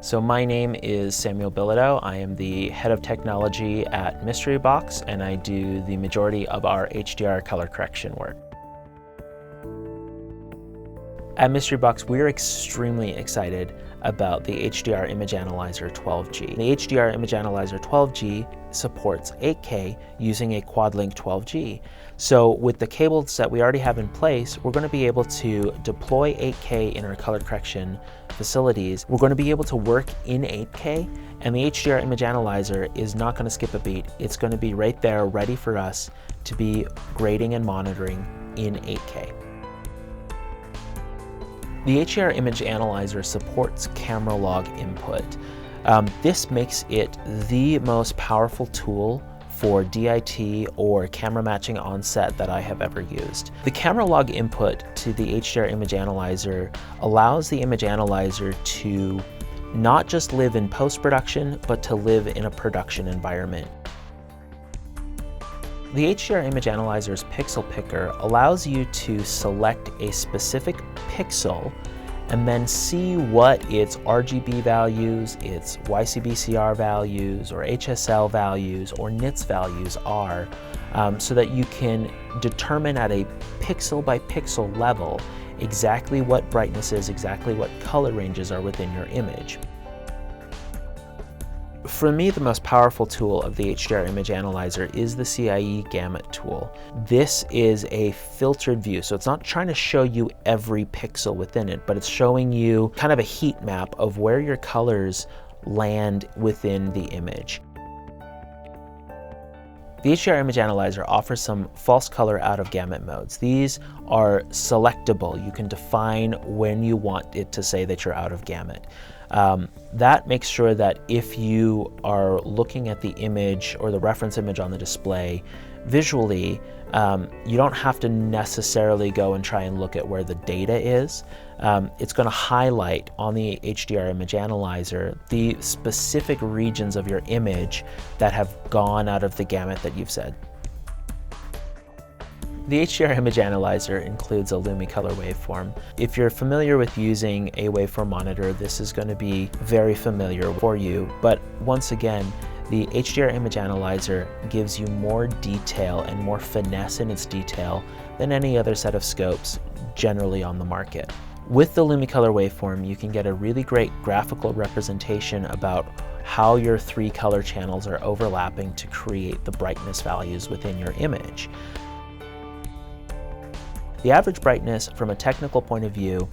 So my name is Samuel Bilodeau. I am the head of technology at Mystery Box, and I do the majority of our HDR color correction work. At Mystery Box, we're extremely excited about the HDR Image Analyzer 12G. The HDR Image Analyzer 12G supports 8K using a quad-link 12G. So with the cables that we already have in place, we're going to be able to deploy 8K in our color correction facilities. We're going to be able to work in 8K, and the HDR Image Analyzer is not going to skip a beat. It's going to be right there ready for us to be grading and monitoring in 8K. The HDR Image Analyzer supports camera log input. This makes it the most powerful tool for DIT or camera matching on set that I have ever used. The camera log input to the HDR Image Analyzer allows the Image Analyzer to not just live in post-production, but to live in a production environment. The HDR Image Analyzer's pixel picker allows you to select a specific pixel and then see what its RGB values, its YCBCR values, or HSL values, or nits values are, so that you can determine at a pixel by pixel level exactly what brightness is, exactly what color ranges are within your image. For me, the most powerful tool of the HDR Image Analyzer is the CIE Gamut tool. This is a filtered view, so it's not trying to show you every pixel within it, but it's showing you kind of a heat map of where your colors land within the image. The HDR Image Analyzer offers some false color out of gamut modes. These are selectable. You can define when you want it to say that you're out of gamut. That makes sure that if you are looking at the image or the reference image on the display visually, you don't have to necessarily go and try and look at where the data is. It's going to highlight on the HDR Image Analyzer the specific regions of your image that have gone out of the gamut that you've said. The HDR Image Analyzer includes a Luma Color waveform. If you're familiar with using a waveform monitor, this is going to be very familiar for you. But once again, the HDR Image Analyzer gives you more detail and more finesse in its detail than any other set of scopes generally on the market. With the Luma Color waveform, you can get a really great graphical representation about how your three color channels are overlapping to create the brightness values within your image. The average brightness from a technical point of view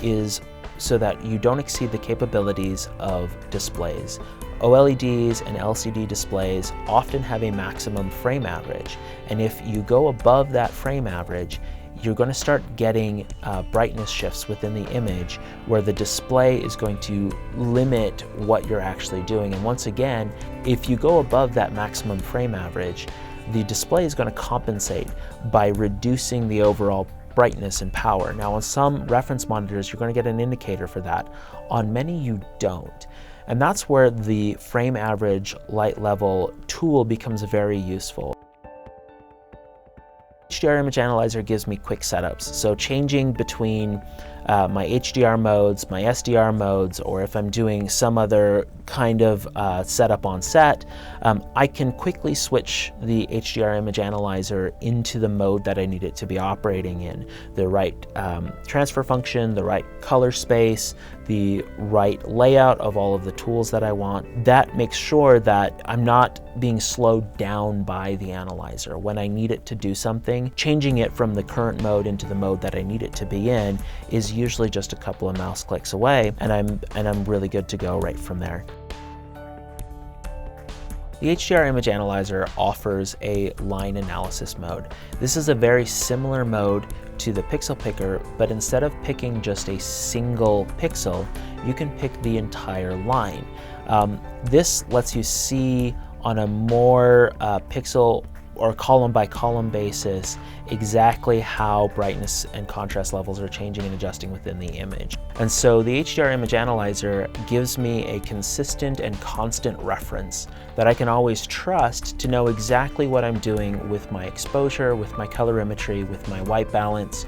is so that you don't exceed the capabilities of displays. OLEDs and LCD displays often have a maximum frame average, and if you go above that frame average, you're going to start getting brightness shifts within the image where the display is going to limit what you're actually doing. And once again, if you go above that maximum frame average, the display is going to compensate by reducing the overall brightness and power. Now, on some reference monitors, you're going to get an indicator for that. On many, you don't. And that's where the frame average light level tool becomes very useful. HDR Image Analyzer gives me quick setups, so changing between my HDR modes, my SDR modes, or if I'm doing some other kind of setup on set, I can quickly switch the HDR Image Analyzer into the mode that I need it to be operating in. The right transfer function, the right color space, the right layout of all of the tools that I want. That makes sure that I'm not being slowed down by the analyzer. When I need it to do something, changing it from the current mode into the mode that I need it to be in is usually just a couple of mouse clicks away, and I'm really good to go right from there. The HDR Image Analyzer offers a line analysis mode. This is a very similar mode to the pixel picker, but instead of picking just a single pixel, you can pick the entire line. This lets you see on a more pixel or column by column basis exactly how brightness and contrast levels are changing and adjusting within the image. And so the HDR Image Analyzer gives me a consistent and constant reference that I can always trust to know exactly what I'm doing with my exposure, with my colorimetry, with my white balance.